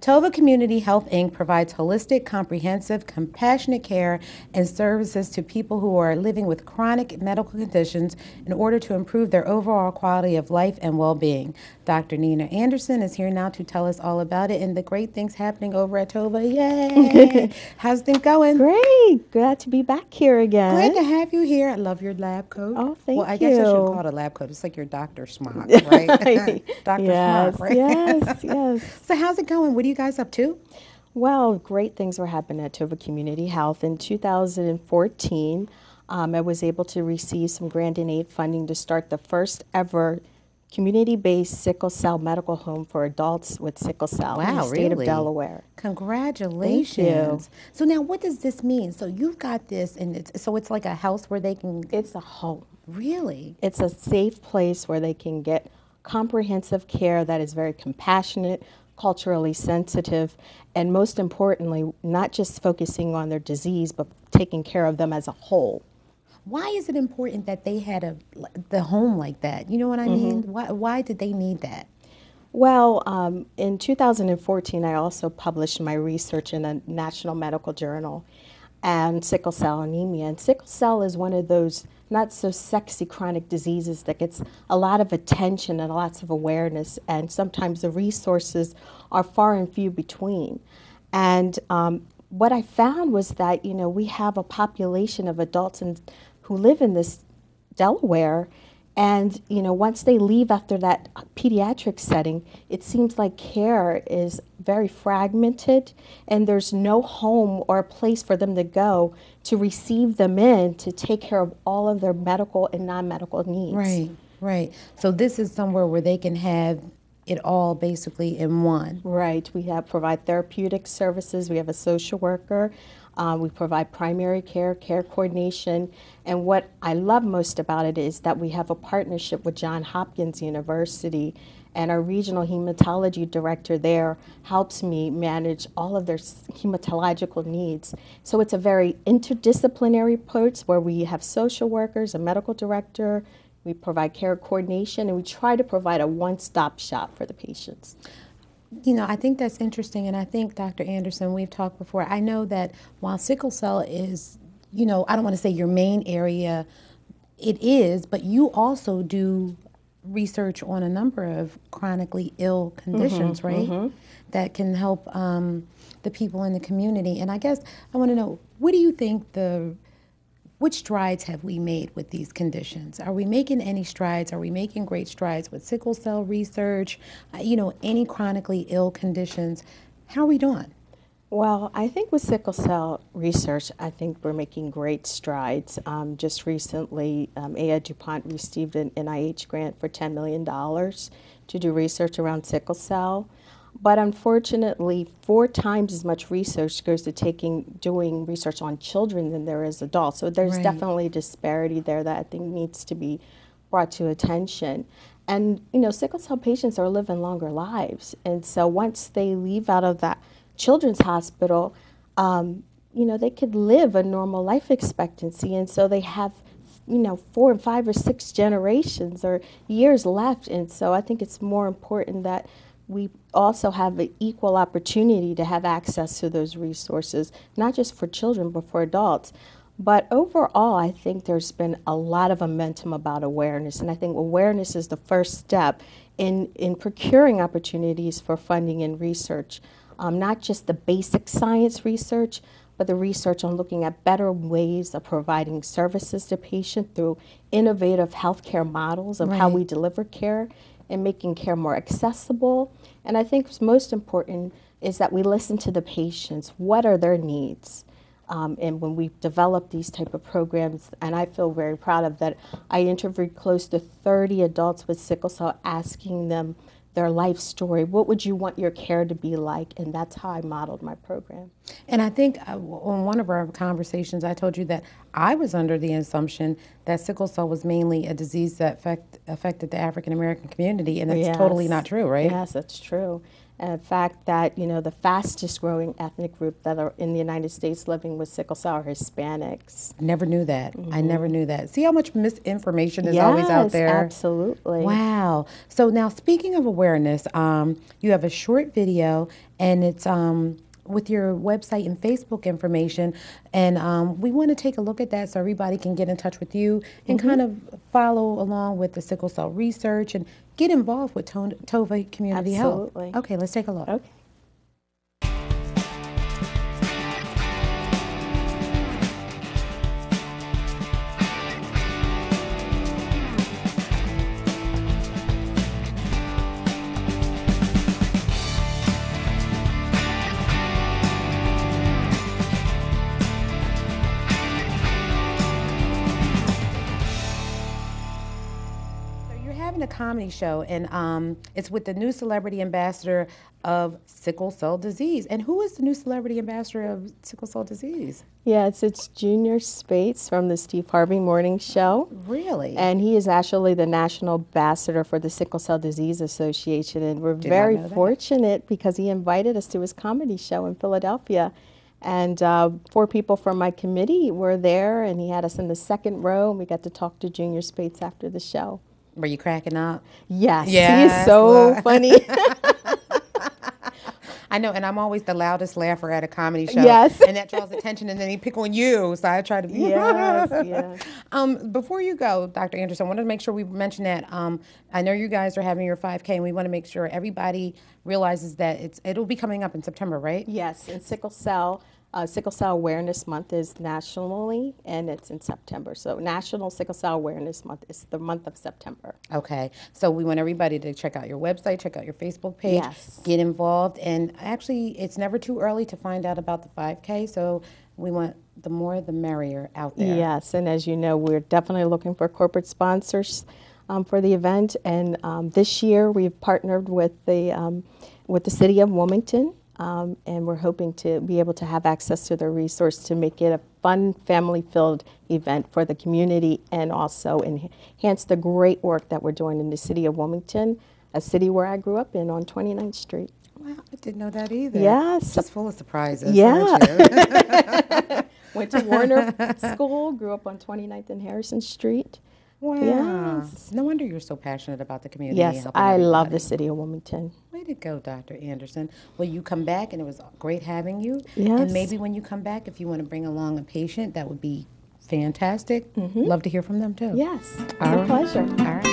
Tova Community Health Inc. provides holistic, comprehensive, compassionate care and services to people who are living with chronic medical conditions in order to improve their overall quality of life and well-being. Dr. Nina Anderson is here now to tell us all about it and the great things happening over at Tova. Yay! How's things going? Great. Glad to be back here again. Glad to have you here. I love your lab coat. Oh, thank Well, I guess I should you. call it a lab coat. It's like your doctor smock, right? Dr. Yes, Smock, right? yes. So how's it going? What are you guys up to? Well, great things were happening at Tova Community Health. In 2014, I was able to receive some grant and aid funding to start the first ever community-based sickle cell medical home for adults with sickle cell in the state of Delaware. Congratulations. Thank you. So now what does this mean? So you've got this, and it's like a house where they can... It's a home. Really? It's a safe place where they can get comprehensive care that is very compassionate, culturally sensitive, and most importantly, not just focusing on their disease, but taking care of them as a whole. Why is it important that they had the home like that? You know what I mean? Why did they need that? Well, in 2014, I also published my research in a national medical journal and sickle cell anemia. And sickle cell is one of those not so sexy chronic diseases that gets a lot of attention and lots of awareness, and sometimes the resources are far and few between. And what I found was that, you know, we have a population of adults who live in this Delaware, and, you know, once they leave after that pediatric setting, it seems like care is very fragmented, and there's no home or a place for them to go to receive them in to take care of all of their medical and non-medical needs. Right, right. So this is somewhere where they can have it all basically in one. Right. We provide therapeutic services. We have a social worker. We provide primary care, care coordination, and what I love most about it is that we have a partnership with Johns Hopkins University, and our regional hematology director there helps me manage all of their hematological needs. So it's a very interdisciplinary approach where we have social workers, a medical director, we provide care coordination, and we try to provide a one-stop shop for the patients. You know, I think that's interesting, and I think, Dr. Anderson, we've talked before. I know that while sickle cell is, you know, I don't want to say your main area, it is, but you also do research on a number of chronically ill conditions, right? That can help the people in the community. And I guess I want to know, what do you think what strides have we made with these conditions? Are we making any strides? Are we making great strides with sickle cell research? You know, any chronically ill conditions? How are we doing? Well, I think with sickle cell research, I think we're making great strides. Just recently, A.I. DuPont received an NIH grant for $10 million to do research around sickle cell. But unfortunately, 4 times as much research goes to doing research on children than there is adults. So there's definitely a disparity there that I think needs to be brought to attention. And, you know, sickle cell patients are living longer lives. And so once they leave out of that children's hospital, you know, they could live a normal life expectancy. And so they have, you know, 4 and 5 or 6 generations or years left. And so I think it's more important that we also have an equal opportunity to have access to those resources, not just for children, but for adults. But overall, I think there's been a lot of momentum about awareness, and I think awareness is the first step in procuring opportunities for funding and research, not just the basic science research, but the research on looking at better ways of providing services to patients through innovative healthcare models of how we deliver care and making care more accessible. And I think what's most important is that we listen to the patients. What are their needs? And when we develop these type of programs, and I feel very proud of that, I interviewed close to 30 adults with sickle cell, asking them their life story. What would you want your care to be like? And that's how I modeled my program. And I think on one of our conversations, I told you that I was under the assumption that sickle cell was mainly a disease that affected the African American community, and that's totally not true, right? Yes, that's true. and the fact that, you know, the fastest growing ethnic group that are in the United States living with sickle cell are Hispanics. I never knew that. I never knew that. See how much misinformation is always out there? Yes, absolutely. Wow. So now, speaking of awareness, you have a short video, and it's with your website and Facebook information, and we want to take a look at that so everybody can get in touch with you and kind of follow along with the sickle cell research and get involved with Tova Community Absolutely. Health. Okay, let's take a look. Okay. A comedy show, and it's with the new celebrity ambassador of sickle cell disease. And who is the new celebrity ambassador of sickle cell disease? Yeah, it's Junior Spates from the Steve Harvey Morning Show. Really? And he is actually the national ambassador for the Sickle Cell Disease Association, and we're very fortunate because he invited us to his comedy show in Philadelphia. And 4 people from my committee were there, and he had us in the second row, and we got to talk to Junior Spates after the show. Were you cracking up? Yes, he is so funny. I know, and I'm always the loudest laugher at a comedy show. Yes. And that draws attention, and then he pick on you, so I try to be. Yes. Before you go, Dr. Anderson, I wanted to make sure we mention that I know you guys are having your 5K, and we want to make sure everybody realizes that it'll be coming up in September, right? Yes, and Sickle Cell Awareness Month is nationally, and it's in September. So National Sickle Cell Awareness Month is the month of September. Okay, so we want everybody to check out your website, check out your Facebook page, Yes. Get involved, and actually it's never too early to find out about the 5K, so we want the more the merrier out there. Yes, and as you know, we're definitely looking for corporate sponsors for the event, and this year we've partnered with the city of Wilmington. And we're hoping to be able to have access to their resource to make it a fun, family-filled event for the community, and also enhance the great work that we're doing in the city of Wilmington, a city where I grew up in on 29th Street. Wow, I didn't know that either. Yes. Just full of surprises. Yeah. Aren't you? Went to Warner School, grew up on 29th and Harrison Street. Wow. Yes. No wonder you're so passionate about the community. Yes, I love the city of Wilmington. Way to go, Dr. Anderson. Well, you come back, and it was great having you. Yes. And maybe when you come back, if you want to bring along a patient, that would be fantastic. Love to hear from them, too. Yes, it's All a right. pleasure. All right.